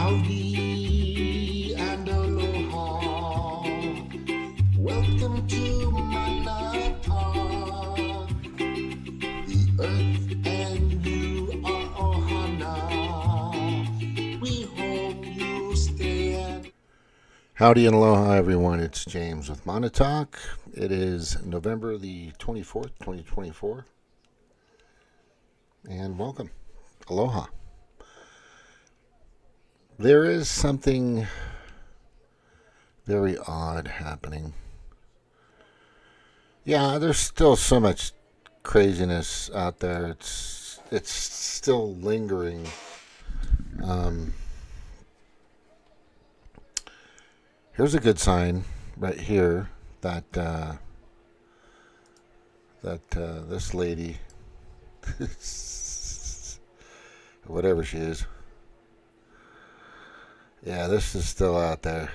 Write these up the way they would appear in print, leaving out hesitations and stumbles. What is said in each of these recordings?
Howdy and aloha. Welcome to my talk. The earth and you are ohana. We hope you stay. Howdy and aloha, everyone. It's James with Montauk. It is November the 24th, 2024. And welcome. Aloha. There is something very odd happening. Yeah, there's still so much craziness out there. It's still lingering. Here's a good sign right here that this lady, whatever she is, yeah, this is still out there.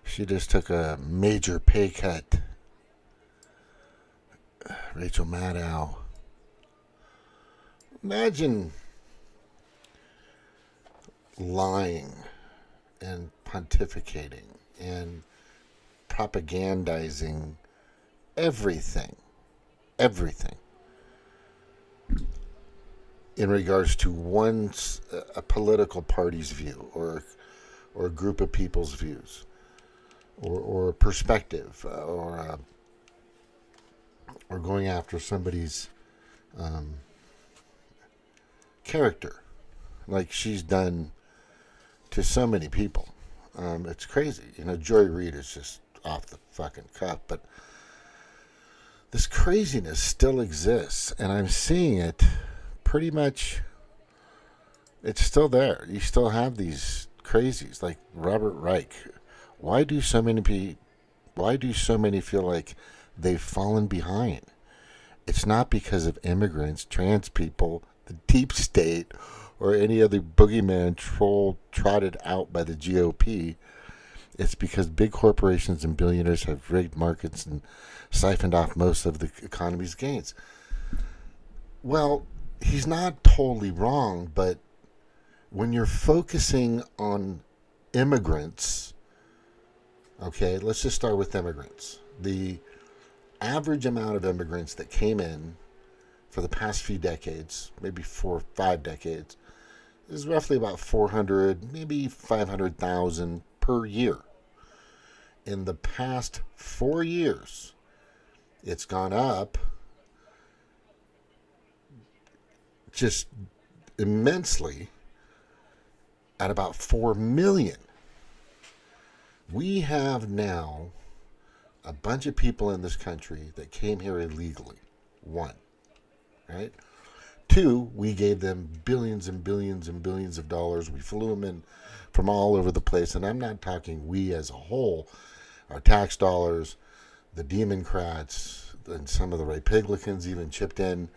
She just took a major pay cut. Rachel Maddow. Imagine lying and pontificating and propagandizing everything in regards to a political party's view or a group of people's views or perspective or going after somebody's character like she's done to so many people. It's crazy. Joy Reid is just off the fucking cuff, but this craziness still exists, and I'm seeing it pretty much. It's still there. You still have these crazies like Robert Reich. Why do so many feel like they've fallen behind? It's not because of immigrants, trans people, the deep state, or any other boogeyman troll trotted out by the GOP. It's because big corporations and billionaires have rigged markets and siphoned off most of the economy's gains. Well, he's not totally wrong, but when you're focusing on immigrants, okay, let's just start with immigrants. The average amount of immigrants that came in for the past few decades, maybe 4 or 5 decades, is roughly about 400, maybe 500,000 per year. In the past 4 years, it's gone up just immensely at about 4 million. We have now a bunch of people in this country that came here illegally. 1, right? 2, we gave them billions and billions and billions of dollars. We flew them in from all over the place. And I'm not talking we as a whole. Our tax dollars, the Demoncrats, and some of the Republicans even chipped in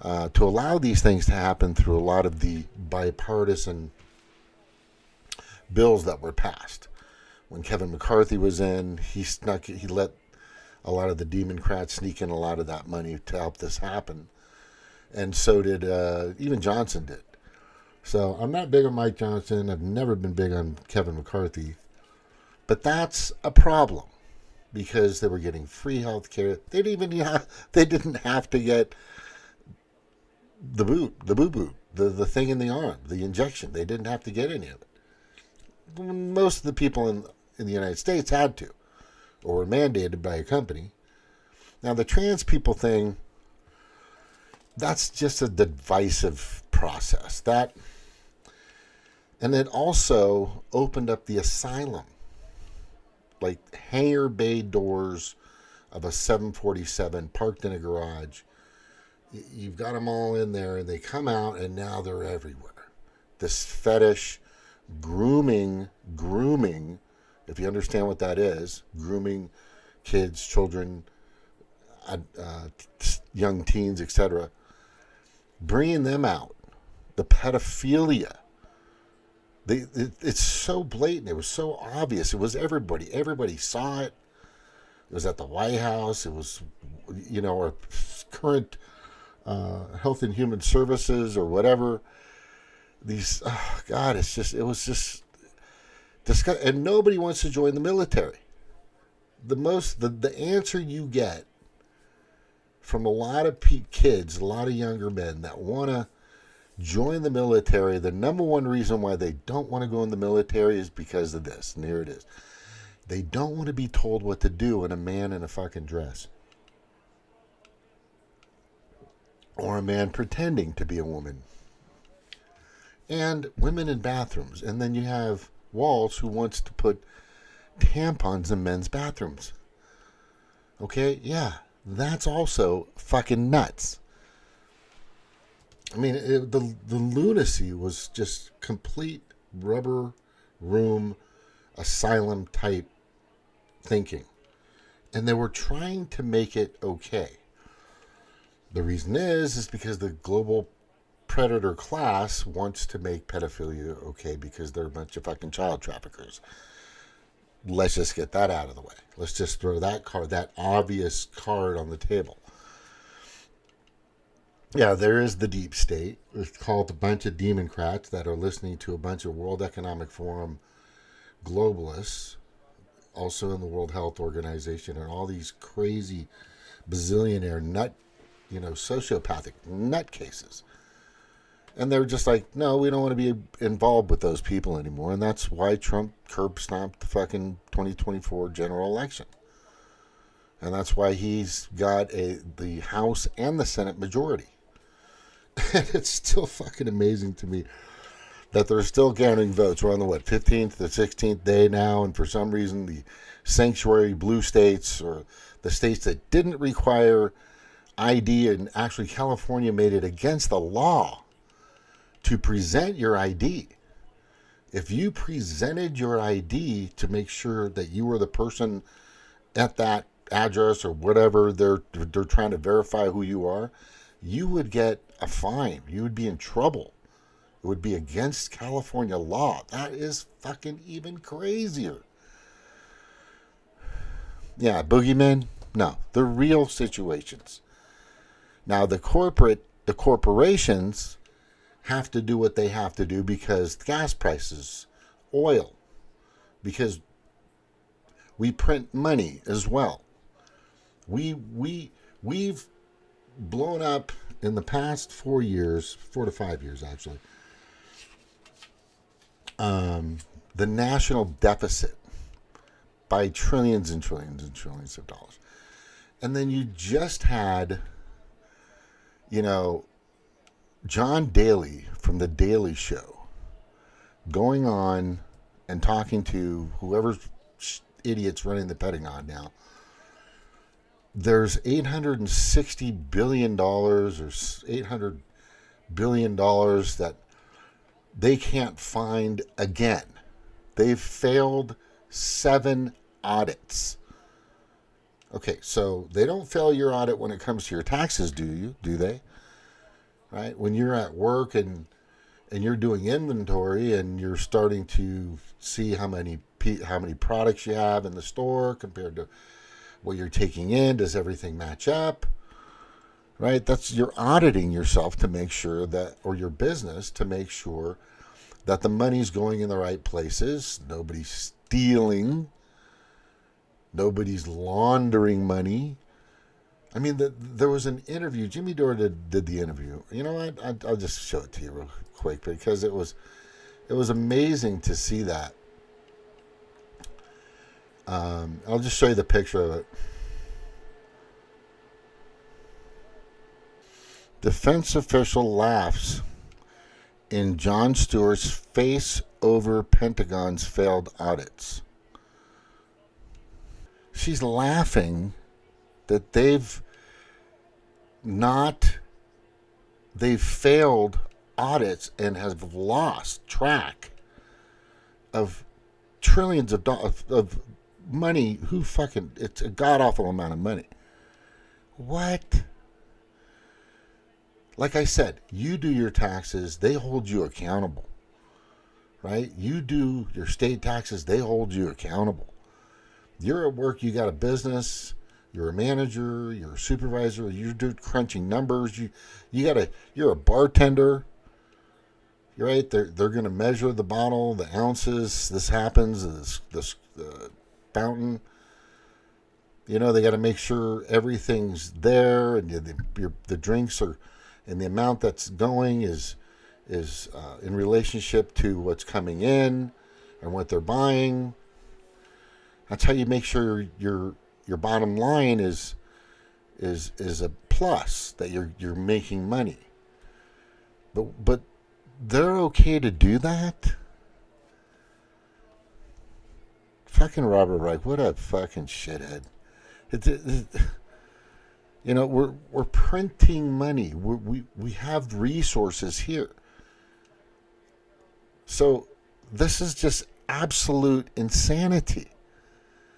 to allow these things to happen through a lot of the bipartisan bills that were passed. When Kevin McCarthy was in, he let a lot of the Demoncrats sneak in a lot of that money to help this happen. And so did even Johnson did. So I'm not big on Mike Johnson. I've never been big on Kevin McCarthy. But that's a problem because they were getting free health care. They didn't have to get the boo-boo, the thing in the arm, the injection. They didn't have to get any of it. Most of the people in the United States had to, or were mandated by a company. Now the trans people thing, that's just a divisive process. And it also opened up the asylum, like hangar bay doors of a 747 parked in a garage. You've got them all in there, and they come out, and now they're everywhere. This fetish, grooming, if you understand what that is, grooming kids, children, young teens, etc., bringing them out, the pedophilia. It's so blatant. It was so obvious. It was everybody. Everybody saw it. It was at the White House. It was, our current Health and Human Services or whatever. These, oh God, it was just disgusting. And nobody wants to join the military. The answer you get from a lot of kids, a lot of younger men that want to join the military, the number one reason why they don't want to go in the military is because of this. And here it is. They don't want to be told what to do when a man in a fucking dress. Or a man pretending to be a woman. And women in bathrooms. And then you have Walls who wants to put tampons in men's bathrooms. Okay? Yeah. That's also fucking nuts. I mean, the lunacy was just complete rubber room asylum type thinking. And they were trying to make it okay. The reason is because the global predator class wants to make pedophilia okay because they're a bunch of fucking child traffickers. Let's just get that out of the way. Let's just throw that card, that obvious card on the table. Yeah, there is the deep state. It's called a bunch of Demoncrats that are listening to a bunch of World Economic Forum globalists, also in the World Health Organization, and all these crazy bazillionaire sociopathic nutcases. And they're just like, no, we don't want to be involved with those people anymore. And that's why Trump curb stomped the fucking 2024 general election. And that's why he's got the House and the Senate majority. And it's still fucking amazing to me that they're still counting votes. We're on the, 15th, the 16th day now. And for some reason, the sanctuary blue states, or the states that didn't require ID, and actually California made it against the law to present your ID. If you presented your ID to make sure that you were the person at that address or whatever they're trying to verify who you are, you would get a fine. You would be in trouble. It would be against California law. That is fucking even crazier. Yeah, boogeymen? No, they're real situations. Now the corporations have to do what they have to do because gas prices, oil, because we print money as well. We've blown up in the past 4 years, 4 to 5 years actually, the national deficit by trillions and trillions and trillions of dollars. And then you just had, John Daly from The Daily Show going on and talking to whoever's idiots running the Pentagon now. There's $860 billion or $800 billion that they can't find again. They've failed 7 audits. Okay, so they don't fail your audit when it comes to your taxes, do they? Right? When you're at work and you're doing inventory and you're starting to see how many products you have in the store compared to what you're taking in, does everything match up? Right? You're auditing yourself to make sure that, or your business to make sure that the money's going in the right places. Nobody's stealing. Nobody's laundering money. I mean, there was an interview. Jimmy Dore did the interview. You know what? I'll just show it to you real quick because it was amazing to see that. I'll just show you the picture of it. Defense official laughs in Jon Stewart's face over Pentagon's failed audits. She's laughing that they've failed audits and have lost track of trillions of dollars of money. It's a god-awful amount of money. What? Like I said, you do your taxes, they hold you accountable. Right? You do your state taxes, they hold you accountable. You're at work, you got a business, You're a manager, you're a supervisor, you're doing crunching numbers, you're a bartender. You're right. They're going to measure the bottle, the ounces. This happens. This fountain. They got to make sure everything's there, and the drinks are, and the amount that's going is in relationship to what's coming in and what they're buying. That's how you make sure your bottom line is a plus, that you're making money. But they're okay to do that? Fucking Robert Reich, what a fucking shithead. We're printing money. We have resources here. So this is just absolute insanity.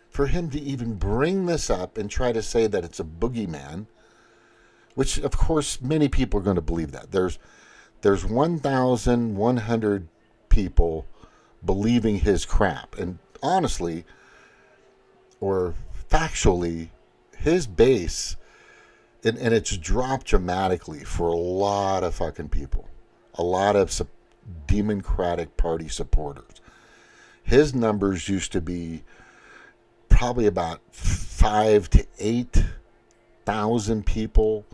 For him to even bring this up and try to say that it's a boogeyman, which of course many people are going to believe that. There's 1,100 people believing his crap. And honestly, or factually, his base, and it's dropped dramatically for a lot of fucking people. A lot of Demoncratic Party supporters. His numbers used to be probably about 5,000 to 8,000 people.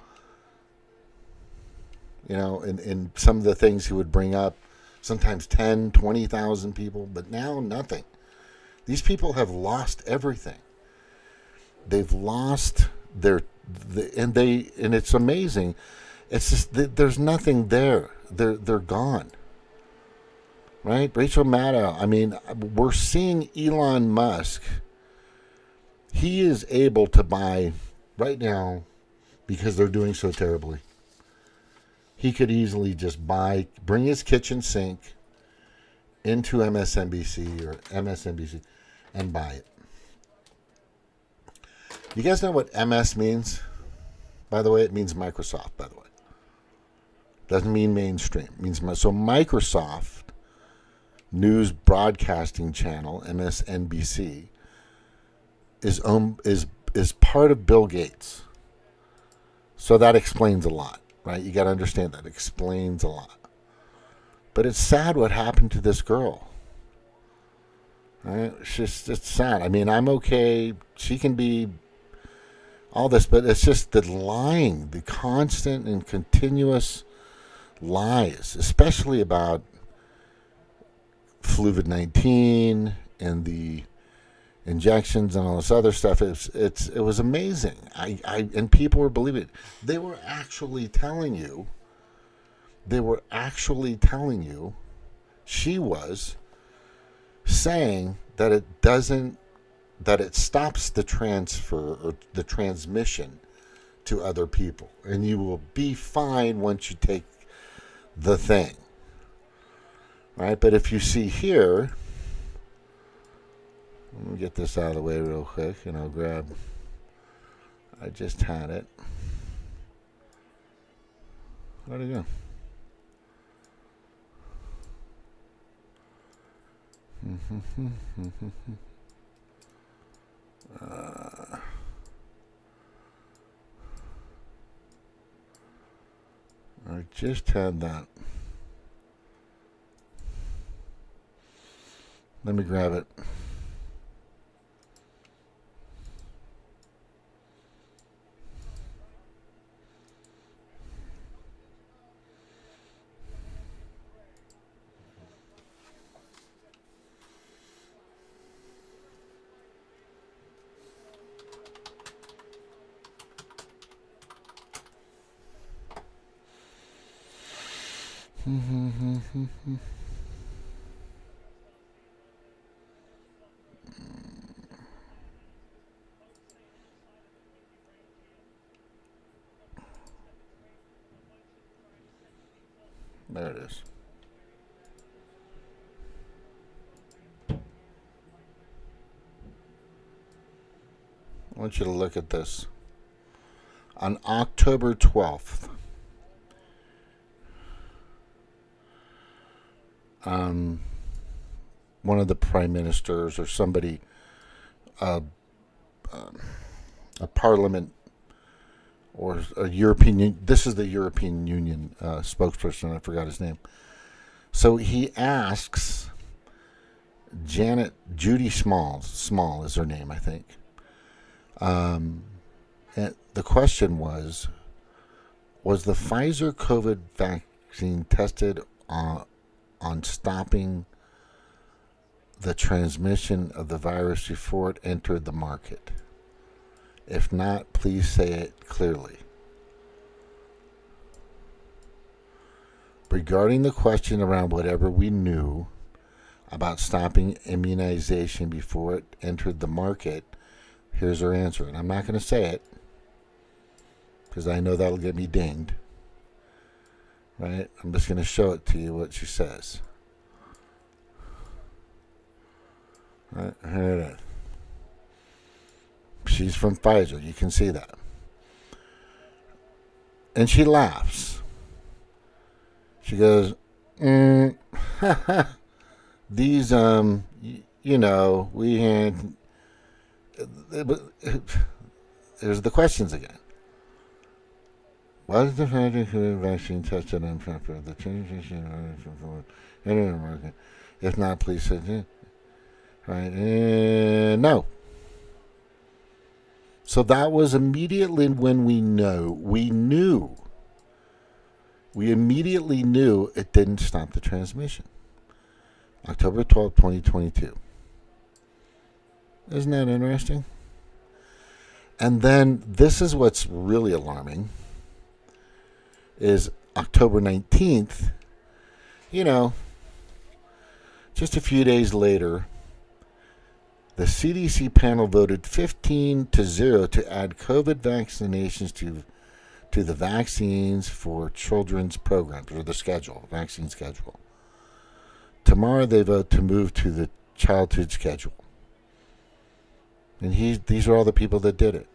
And some of the things he would bring up, sometimes 10, 20,000 people, but now nothing. These people have lost everything. They've lost and it's amazing. It's just there's nothing there. They're gone. Right? Rachel Maddow. I mean, we're seeing Elon Musk. He is able to buy right now, because they're doing so terribly. He could easily just bring his kitchen sink into MSNBC or MSNBC and buy it. You guys know what MS means? By the way, it means Microsoft, by the way. Doesn't mean mainstream. It means so Microsoft News Broadcasting Channel, MSNBC, is part of Bill Gates. So that explains a lot. Right? You got to understand that. It explains a lot. But it's sad what happened to this girl. Right? It's sad. I mean, I'm okay. She can be all this, but it's just the lying, the constant and continuous lies, especially about COVID-19 and the injections and all this other stuff. It was amazing. And people were believing it. They were actually telling you. She was saying that it stops the transfer or the transmission to other people, and you will be fine once you take the thing. Right? But if you see here, let me get this out of the way real quick, and I'll grab. I just had it. Where'd it go? I just had that. Let me grab it. There it is. I want you to look at this. On October 12th, one of the prime ministers or somebody, a parliament or a European. This is the European Union spokesperson. I forgot his name. So he asks Judy Small is her name, I think. And the question was the Pfizer COVID vaccine tested on stopping the transmission of the virus before it entered the market? If not, please say it clearly. Regarding the question around whatever we knew about stopping immunization before it entered the market, here's her answer. And I'm not going to say it because I know that'll get me dinged. Right? I'm just going to show it to you what she says. Right? Here it is. She's from Pfizer. You can see that. And she laughs. She goes, these, we had... There's the questions again. Why is the Pfizer vaccine tested on the change in market? If not, please say it. Right? No. So that was immediately when we immediately knew it didn't stop the transmission. October 12th, 2022. Isn't that interesting? And then this is what's really alarming is October 19th, just a few days later, the CDC panel voted 15-0 to add COVID vaccinations to the vaccines for children's programs, or the vaccine schedule. Tomorrow they vote to move to the childhood schedule. And these are all the people that did it.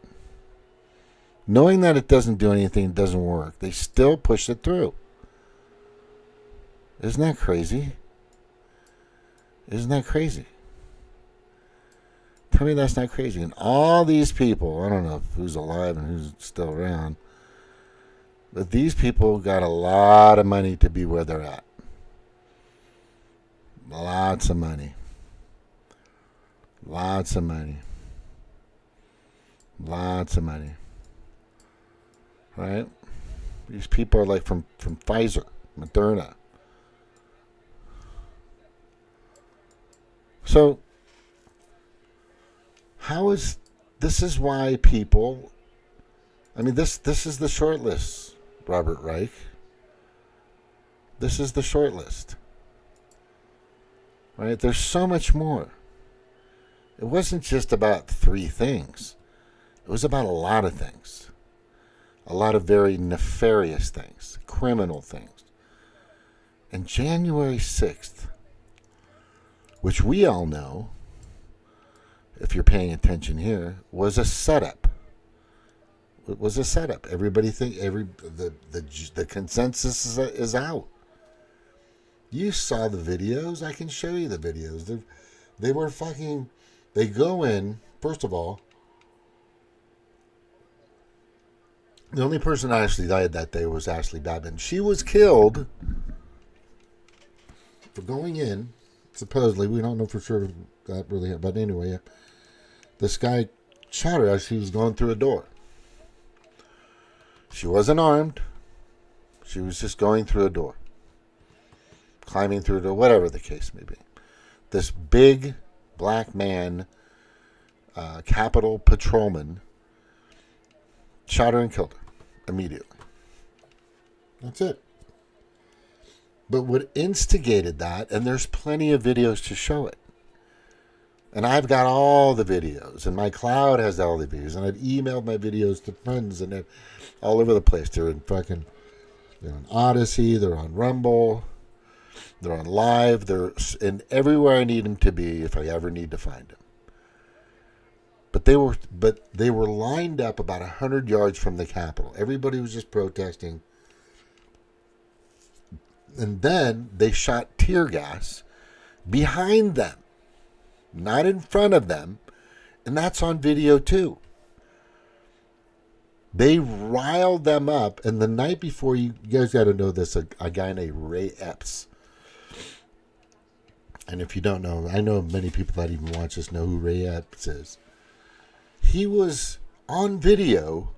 Knowing that it doesn't do anything, it doesn't work, they still push it through. Isn't that crazy? Isn't that crazy? Tell me that's not crazy. And all these people, I don't know who's alive and who's still around, but these people got a lot of money to be where they're at. Lots of money. Lots of money. Lots of money. Right? These people are like from Pfizer, Moderna. So, this is why people, this is the short list, Robert Reich. This is the short list. Right? There's so much more. It wasn't just about 3 things. It was about a lot of things. A lot of very nefarious things, criminal things. And January 6th, which we all know, if you're paying attention here, was a setup. It was a setup. Everybody the consensus is out. You saw the videos. I can show you the videos. They were fucking. They go in. First of all, the only person that actually died that day was Ashley Babin. She was killed for going in. Supposedly, we don't know for sure that really happened. But anyway, this guy shot her as she was going through a door. She wasn't armed. She was just going through a door. Climbing through a door, whatever the case may be. This big black man, Capitol patrolman, shot her and killed her immediately. That's it. But what instigated that, and there's plenty of videos to show it. And I've got all the videos, and my cloud has all the videos, and I've emailed my videos to friends, and they're all over the place. They're on Odyssey, they're on Rumble, they're on Live, they're in everywhere I need them to be if I ever need to find them. But they were lined up about 100 yards from the Capitol. Everybody was just protesting. And then they shot tear gas behind them, not in front of them. And that's on video too. They riled them up, and the night before, you guys got to know this, a guy named Ray Epps. And if you don't know, I know many people that even watch this know who Ray Epps is. He was on video.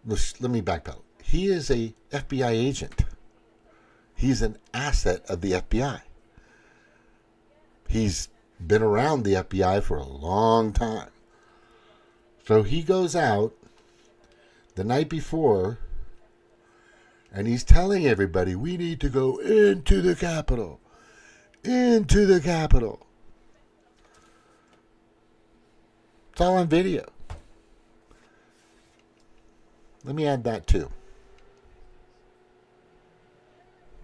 Let me backpedal. He is a FBI agent. He's an asset of the FBI. He's been around the FBI for a long time. So he goes out the night before, and he's telling everybody, we need to go into the Capitol. Into the Capitol. It's all on video. Let me add that too.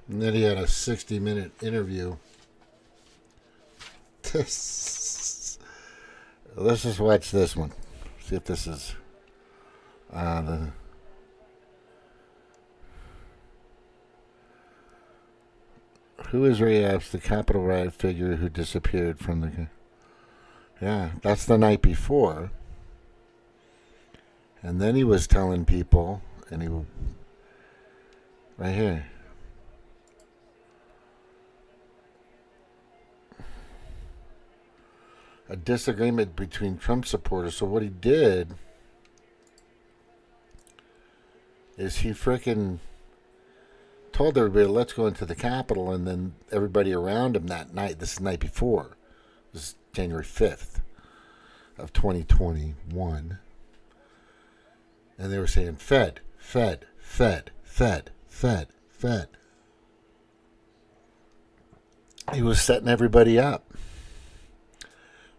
And then he had a 60-minute interview. Let's just watch this one. See if this is Who is Ray Epps, the Capitol riot figure who disappeared from the... Yeah, that's the night before. And then he was telling people, and he... Right here. A disagreement between Trump supporters. So what he did is he frickin' told everybody, let's go into the Capitol, and then everybody around him that night, this is the night before, this is January 5th of 2021, and they were saying, Fed, Fed, Fed, Fed, Fed, Fed. He was setting everybody up,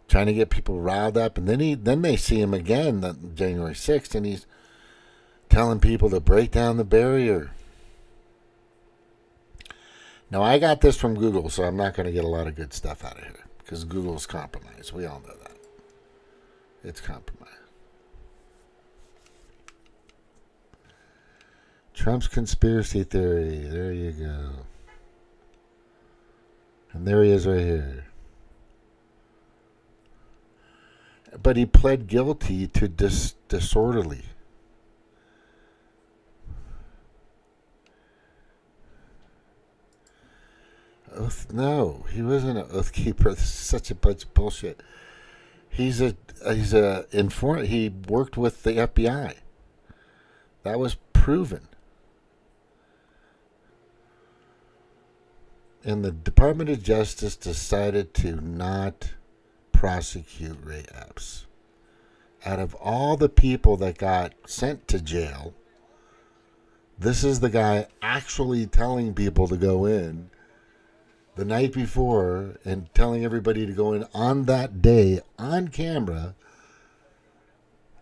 trying to get people riled up, and then they see him again on January 6th, and he's telling people to break down the barrier. Now, I got this from Google, so I'm not going to get a lot of good stuff out of here, because Google's compromised. We all know that. It's compromised. Trump's conspiracy theory. There you go. And there he is right here. But he pled guilty to disorderly. Oath? No, he wasn't an oath keeper. This is such a bunch of bullshit. He's a informant. He worked with the FBI. That was proven. And the Department of Justice decided to not prosecute Ray Epps. Out of all the people that got sent to jail, this is the guy actually telling people to go in the night before and telling everybody to go in on that day on camera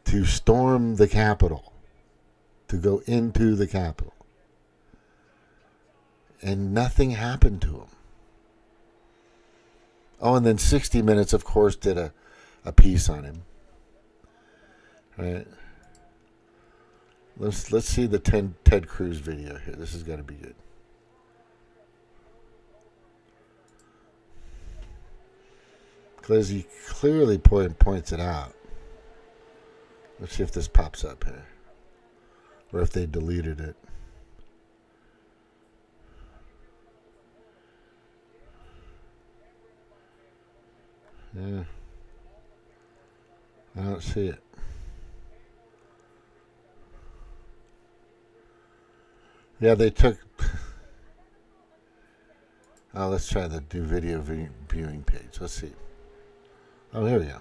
to storm the Capitol, to go into the Capitol. And nothing happened to him. Oh, and then 60 Minutes, of course, did a piece on him. Right? Let's see the Ted Cruz video here. This has got to be good. Because he clearly points it out. Let's see if this pops up here. Or if they deleted it. Yeah. I don't see it. Yeah, they took... Oh, let's try the do video viewing page. Let's see. Oh, here we go.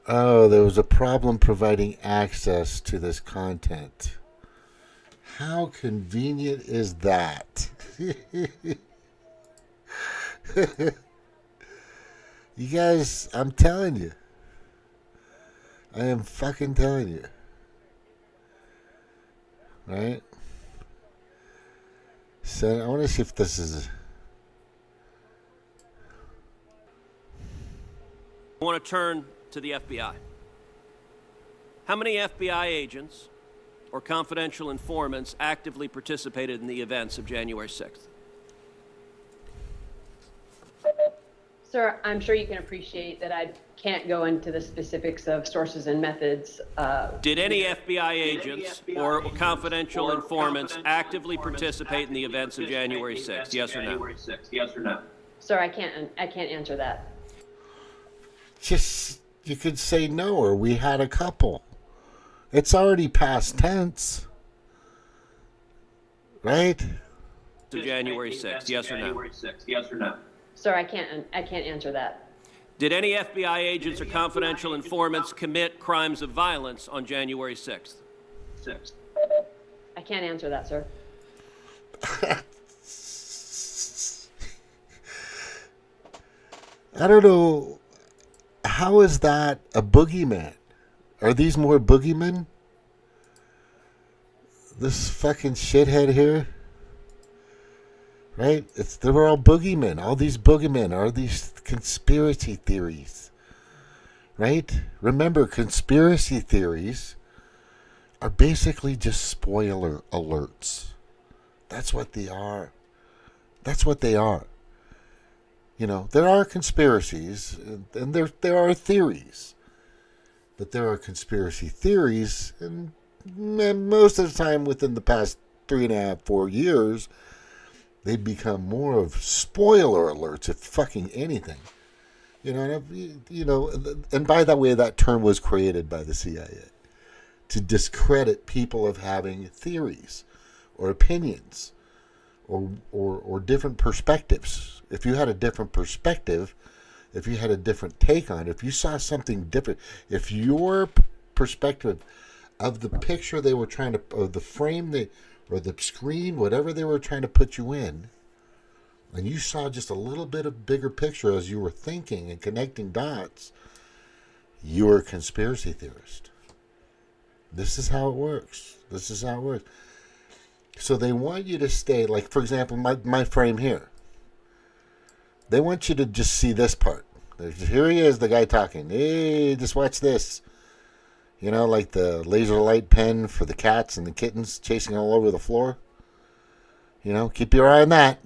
Oh, there was a problem providing access to this content. How convenient is that? You guys, I'm telling you. I am fucking telling you. Right? So I want to see if this is... I want to turn to the FBI. How many FBI agents or confidential informants actively participated in the events of January 6th? Sir, I'm sure you can appreciate that I can't go into the specifics of sources and methods. Did any FBI agents or confidential informants actively participate in the events of January 6th? Yes or no? Sir, I can't answer that. Just, you could say no, or we had a couple. It's already past tense. Right? To January 6th, yes or no? Sir, I can't answer that. Did any FBI agents or confidential informants commit crimes of violence on January 6th? I can't answer that, sir. I don't know. How is that a boogeyman? Are these more boogeymen? This fucking shithead here? Right? They're all boogeymen. All these boogeymen are these conspiracy theories. Right? Remember, conspiracy theories are basically just spoiler alerts. That's what they are. That's what they are. You know, there are conspiracies and there are theories. But there are conspiracy theories, and most of the time within the past 3.5, 4 years, they become more of spoiler alerts, if fucking anything. You know, and by that way, that term was created by the CIA to discredit people of having theories or opinions or different perspectives. If you had a different perspective, if you had a different take on it, if you saw something different, if your perspective of the picture they were trying to, or the frame or the screen, whatever they were trying to put you in, and you saw just a little bit of bigger picture as you were thinking and connecting dots, you were a conspiracy theorist. This is how it works. So they want you to stay, like, for example, my frame here. They want you to just see this part. Here he is, the guy talking. Hey, just watch this. You know, like the laser light pen for the cats and the kittens chasing all over the floor. You know, keep your eye on that.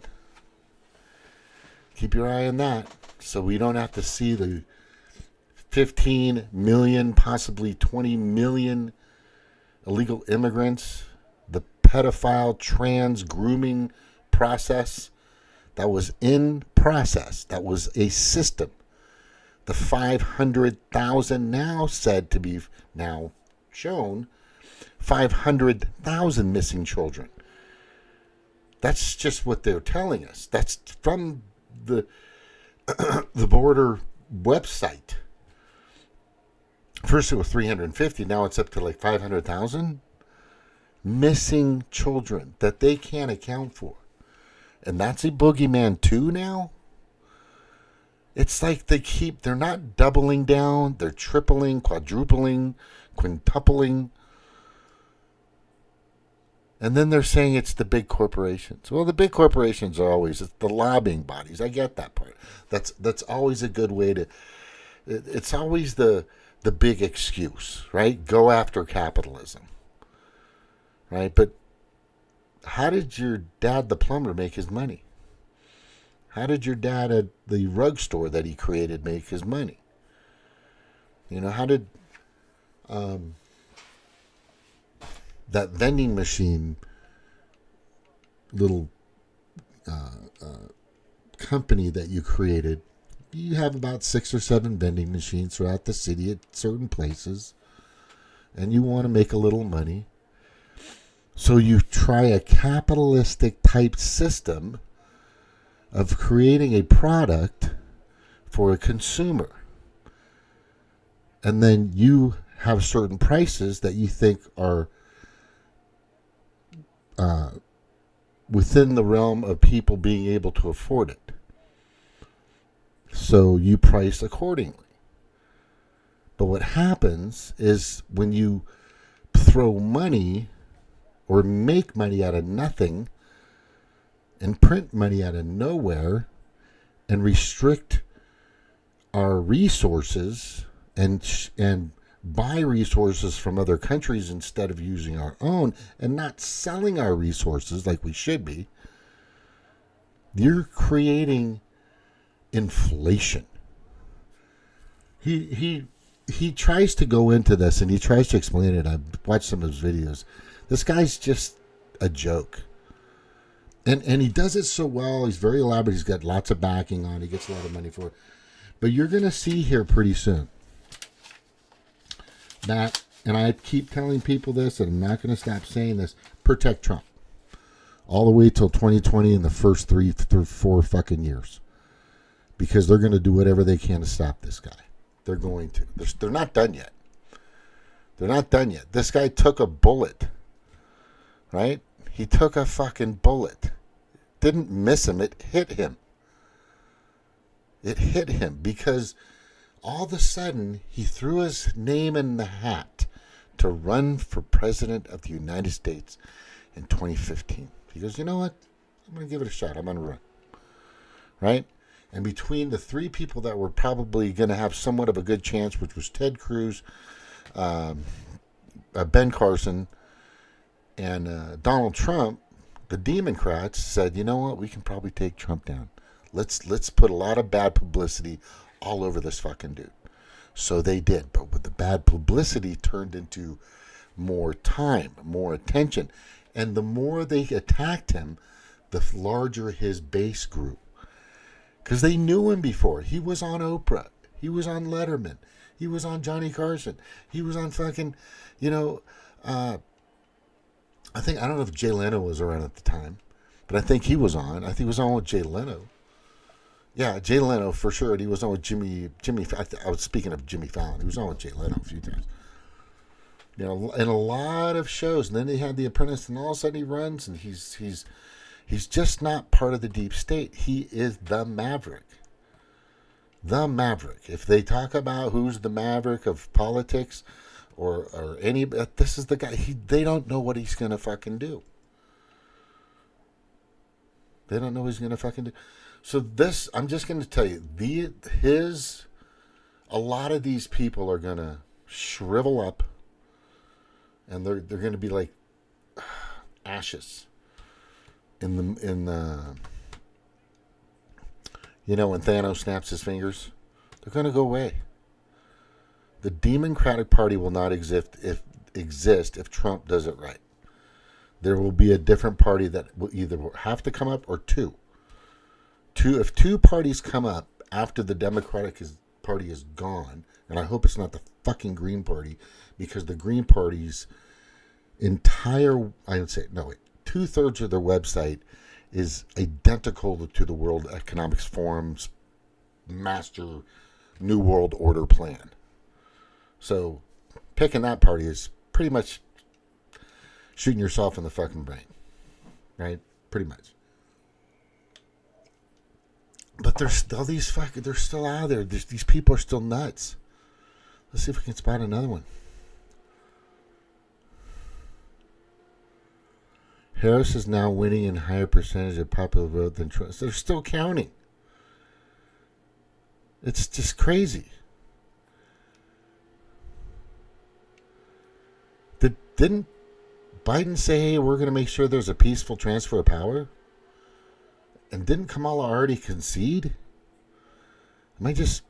Keep your eye on that. So we don't have to see the 15 million, possibly 20 million illegal immigrants, the pedophile trans grooming process that was in process, that was a system. The 500,000 now said to be now shown, 500,000 missing children. That's just what they're telling us. That's from the the border website. First it was 350, now it's up to like 500,000 missing children that they can't account for. And that's a boogeyman too now? It's like they're not doubling down, they're tripling, quadrupling, quintupling. And then they're saying it's the big corporations. Well, the big corporations are always the lobbying bodies. I get that part. That's always a good way to... It's always the big excuse, right? Go after capitalism. Right? But how did your dad, the plumber, make his money? How did your dad at the rug store that he created make his money? You know, how did that vending machine little company that you created, you have about 6 or 7 vending machines throughout the city at certain places, and you want to make a little money. So you try a capitalistic type system of creating a product for a consumer. And then you have certain prices that you think are within the realm of people being able to afford it. So you price accordingly. But what happens is when you throw money or make money out of nothing and print money out of nowhere and restrict our resources and buy resources from other countries instead of using our own and not selling our resources like we should be, you're creating inflation. He tries to go into this and he tries to explain it. I've watched some of his videos. This guy's just a joke. And he does it so well. He's very elaborate. He's got lots of backing on. He gets a lot of money for it. But you're going to see here pretty soon that, and I keep telling people this, and I'm not going to stop saying this, protect Trump. All the way till 2020 in the first 3 through 4 fucking years. Because they're going to do whatever they can to stop this guy. They're going to. They're not done yet. They're not done yet. This guy took a bullet. Right? He took a fucking bullet. Didn't miss him. It hit him. It hit him because all of a sudden he threw his name in the hat to run for president of the United States in 2015. He goes, you know what? I'm going to give it a shot. I'm going to run. Right? And between the 3 people that were probably going to have somewhat of a good chance, which was Ted Cruz, Ben Carson, and Donald Trump, the Demoncrats said, you know what? We can probably take Trump down. Let's put a lot of bad publicity all over this fucking dude. So they did. But with the bad publicity turned into more time, more attention. And the more they attacked him, the larger his base grew. Because they knew him before. He was on Oprah. He was on Letterman. He was on Johnny Carson. He was on fucking, I don't know if Jay Leno was around at the time. But I think he was on. I think he was on with Jay Leno. Yeah, Jay Leno for sure. And he was on with Jimmy. I was speaking of Jimmy Fallon. He was on with Jay Leno a few times. In a lot of shows. And then they had The Apprentice, and all of a sudden he runs, and he's just not part of the deep state. He is the maverick. The maverick. If they talk about who's the maverick of politics, or any, this is the guy. They don't know what he's gonna fucking do. They don't know what he's gonna fucking do. So this, I'm just going to tell you, a lot of these people are going to shrivel up, and they're going to be like ashes when Thanos snaps his fingers. They're going to go away. The Demoncratic Party will not exist if Trump does it right. There will be a different party that will either have to come up, or two. If 2 parties come up after the Democratic Party is gone, and I hope it's not the fucking Green Party, because the Green Party's entire, 2/3 of their website is identical to the World Economic Forum's master New World Order plan. So picking that party is pretty much shooting yourself in the fucking brain, right? Pretty much. But there's still they're still out there. These people are still nuts. Let's see if we can spot another one. Harris is now winning in higher percentage of popular vote than Trump. So they're still counting. It's just crazy. Didn't Biden say, hey, we're going to make sure there's a peaceful transfer of power? And didn't Kamala already concede? Am I just...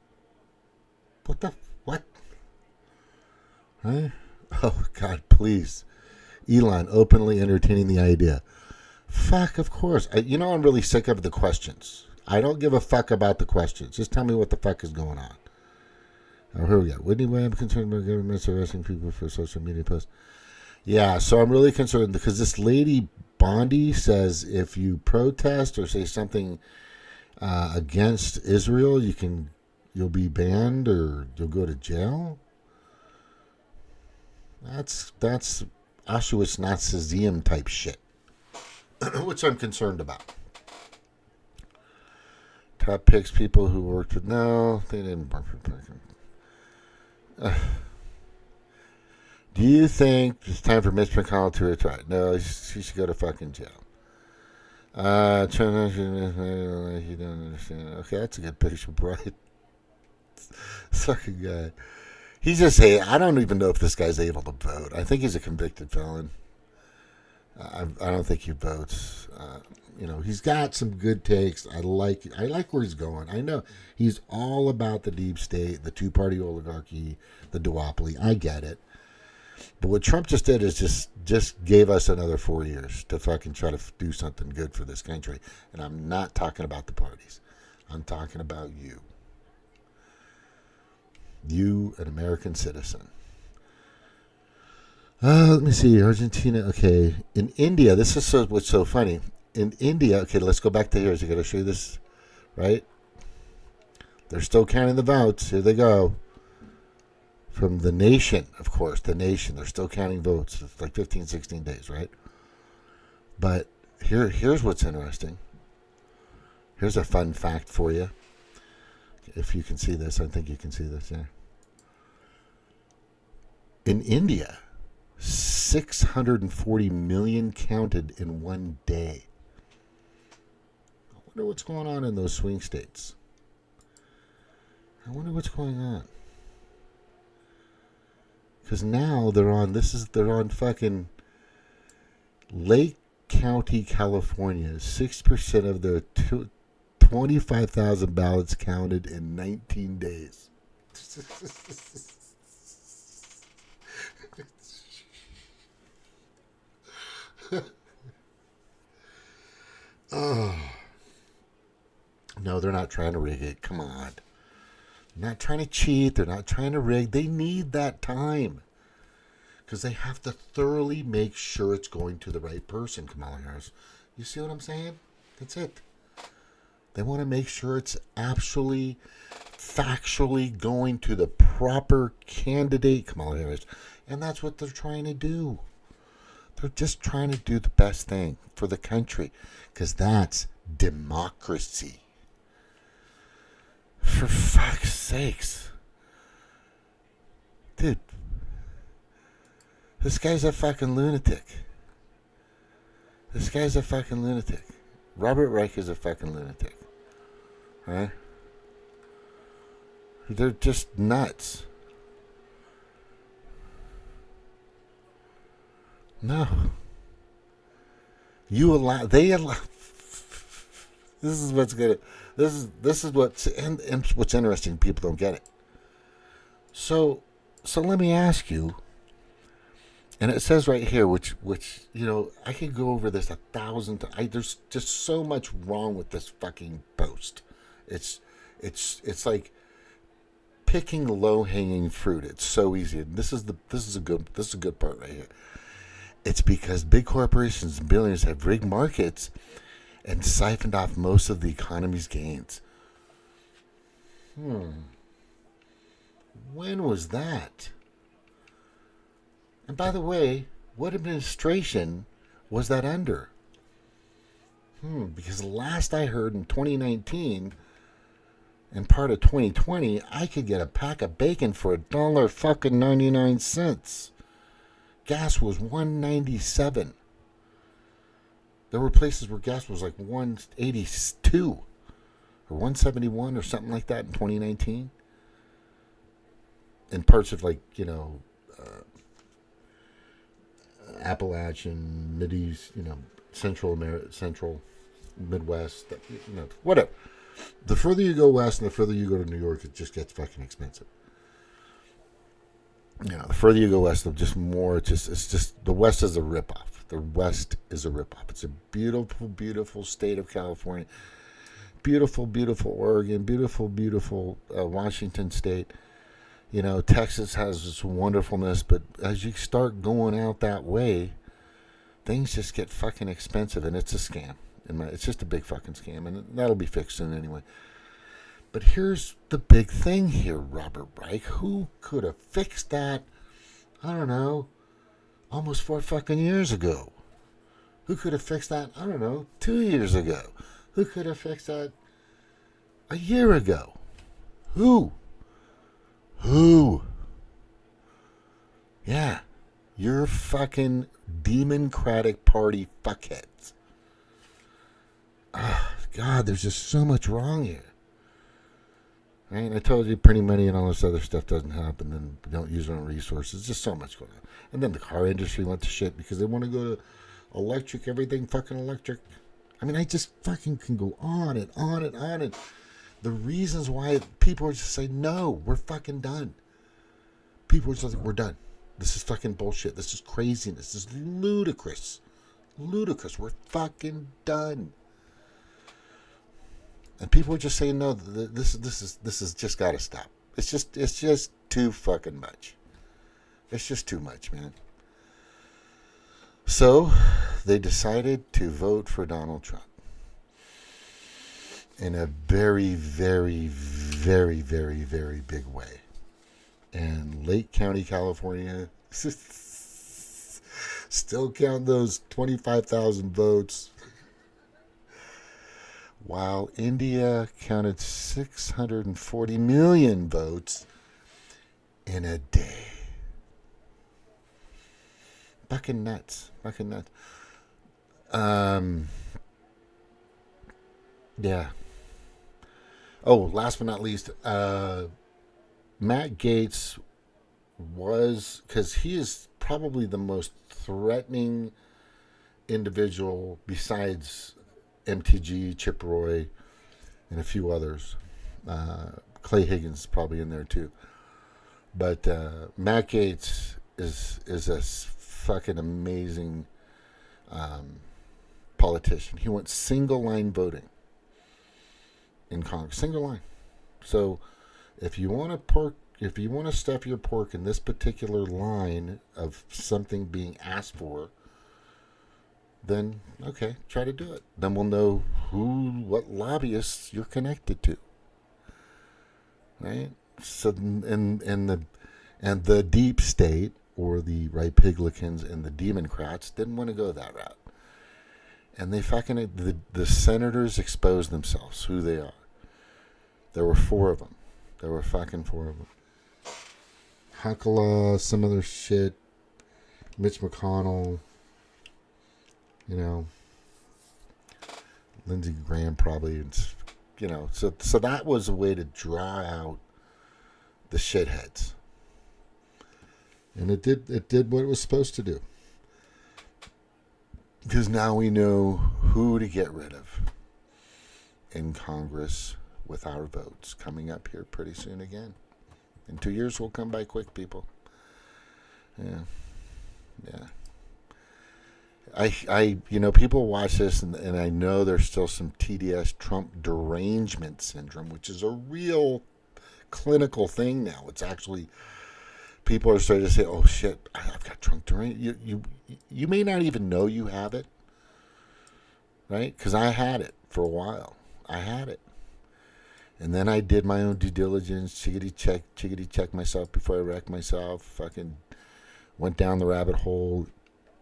What? Huh? Oh, God, please. Elon openly entertaining the idea. Fuck, of course. I'm really sick of the questions. I don't give a fuck about the questions. Just tell me what the fuck is going on. Oh, here we go. Whitney Webb concerned about governments arresting people for social media posts. Yeah, so I'm really concerned because this lady Bondi says if you protest or say something against Israel, you'll be banned or you'll go to jail. That's Auschwitz Nazism type shit, which I'm concerned about. Top picks people who worked with. No, they didn't work with. Do you think it's time for Mitch McConnell to retire? No, he should go to fucking jail. You don't understand. Okay, that's a good picture, Brian. Sucking guy. He's just saying, I don't even know if this guy's able to vote. I think he's a convicted felon. I don't think he votes. he's got some good takes. I like where he's going. I know he's all about the deep state, the two-party oligarchy, the duopoly. I get it. But what Trump just did is just gave us another 4 years to fucking try to do something good for this country. And I'm not talking about the parties. I'm talking about you. You, an American citizen. Let me see. Argentina. Okay. In India, this is what's so funny. In India, okay, let's go back to here. So I got to show you this, right? They're still counting the votes. Here they go. From the nation, of course, the nation. They're still counting votes. It's like 15, 16 days, right? But here's what's interesting. Here's a fun fact for you. If you can see this, I think you can see this, yeah. In India, 640 million counted in one day. I wonder what's going on in those swing states. I wonder what's going on. Because now they're on fucking Lake County, California. 6% of their 25,000 ballots counted in 19 days. Oh. No, they're not trying to rig it. Come on. They're not trying to cheat. They're not trying to rig. They need that time. Because they have to thoroughly make sure it's going to the right person, Kamala Harris. You see what I'm saying? That's it. They want to make sure it's actually, factually going to the proper candidate, Kamala Harris. And that's what they're trying to do. They're just trying to do the best thing for the country. Because that's democracy. For fuck's sakes. Dude. This guy's a fucking lunatic. This guy's a fucking lunatic. Robert Reich is a fucking lunatic. Right? They're just nuts. No. They allow this is what's good. This is what's and what's interesting. People don't get it. So let me ask you. And it says right here, which I could go over this 1,000 times. There's just so much wrong with this fucking post. It's like picking low-hanging fruit. It's so easy. And this is a good part right here. It's because big corporations and billionaires have rigged markets and siphoned off most of the economy's gains. When was that? And by the way, what administration was that under? Because last I heard in 2019 and part of 2020, I could get a pack of bacon for $1.99. Gas was $1.97. There were places where gas was like $1.82 or $1.71 or something like that in 2019. In parts of Appalachian, Mideast, Central Midwest, whatever. The further you go west and the further you go to New York, it just gets fucking expensive. The further you go west, it's just the West is a ripoff. The West is a ripoff. It's a beautiful, beautiful state of California. Beautiful, beautiful Oregon. Beautiful, beautiful Washington State. Texas has its wonderfulness, but as you start going out that way, things just get fucking expensive, and it's a scam. It's just a big fucking scam, and that'll be fixed soon anyway. But here's the big thing here, Robert Reich. Who could have fixed that, I don't know, almost 4 fucking years ago? Who could have fixed that, I don't know, 2 years ago? Who could have fixed that a year ago? Who? Yeah, you're fucking Demoncratic Party fuckheads. God, there's just so much wrong here. Right? I told you printing money and all this other stuff doesn't happen, and we don't use our own resources. Just so much going on. And then the car industry went to shit because they want to go to electric, everything fucking electric. I mean, I just fucking can go on and on and on. And the reasons why people are just saying, no, we're fucking done. People are just like, we're done. This is fucking bullshit. This is craziness. This is ludicrous. Ludicrous. We're fucking done. And people are just saying, no, this is just got to stop. It's just too fucking much. It's just too much, man. So they decided to vote for Donald Trump in a very, very, very, very, very big way. And Lake County, California, still count those 25,000 votes. While India counted 640 million votes in a day. Fucking nuts. Fucking nuts. Yeah. Oh, last but not least, Matt Gaetz was, because he is probably the most threatening individual besides MTG, Chip Roy, and a few others. Clay Higgins is probably in there too. But Matt Gaetz is a fucking amazing politician. He went single line voting in Congress, single line. So if you want to stuff your pork in this particular line of something being asked for, then okay, try to do it. Then we'll know what lobbyists you're connected to, right? So and the deep state, or the Republicans and the Demoncrats, didn't want to go that route, and they fucking the senators exposed themselves, who they are. There were 4 of them. There were fucking 4 of them. Huckala, some other shit, Mitch McConnell. You know, Lindsey Graham probably, you know, so that was a way to draw out the shitheads, and it did what it was supposed to do, because now we know who to get rid of in Congress with our votes coming up here pretty soon again. In 2 years, will come by quick, people. Yeah. People watch this, and I know there's still some TDS, Trump derangement syndrome, which is a real clinical thing now. It's actually, people are starting to say, oh shit, I've got Trump derangement. You may not even know you have it, right? Because I had it for a while. I had it. And then I did my own due diligence, chickadee check myself before I wrecked myself, fucking went down the rabbit hole,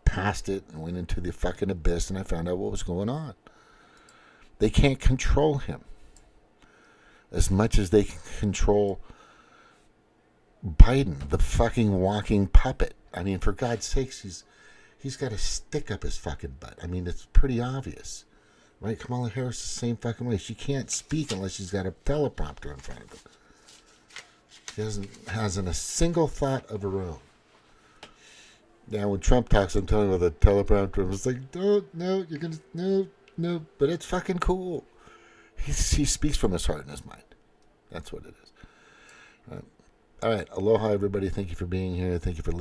past it, and went into the fucking abyss, and I found out what was going on. They can't control him as much as they can control Biden, the fucking walking puppet. I mean, for God's sakes, he's got a stick up his fucking butt. I mean, it's pretty obvious, right? Kamala Harris the same fucking way. She can't speak unless she's got a teleprompter in front of her. She hasn't a single thought of her own. Now, when Trump talks, I'm telling you with a teleprompter, I'm just like, no, you're going to, no, but it's fucking cool. He speaks from his heart and his mind. That's what it is. All right. Aloha, everybody. Thank you for being here. Thank you for listening.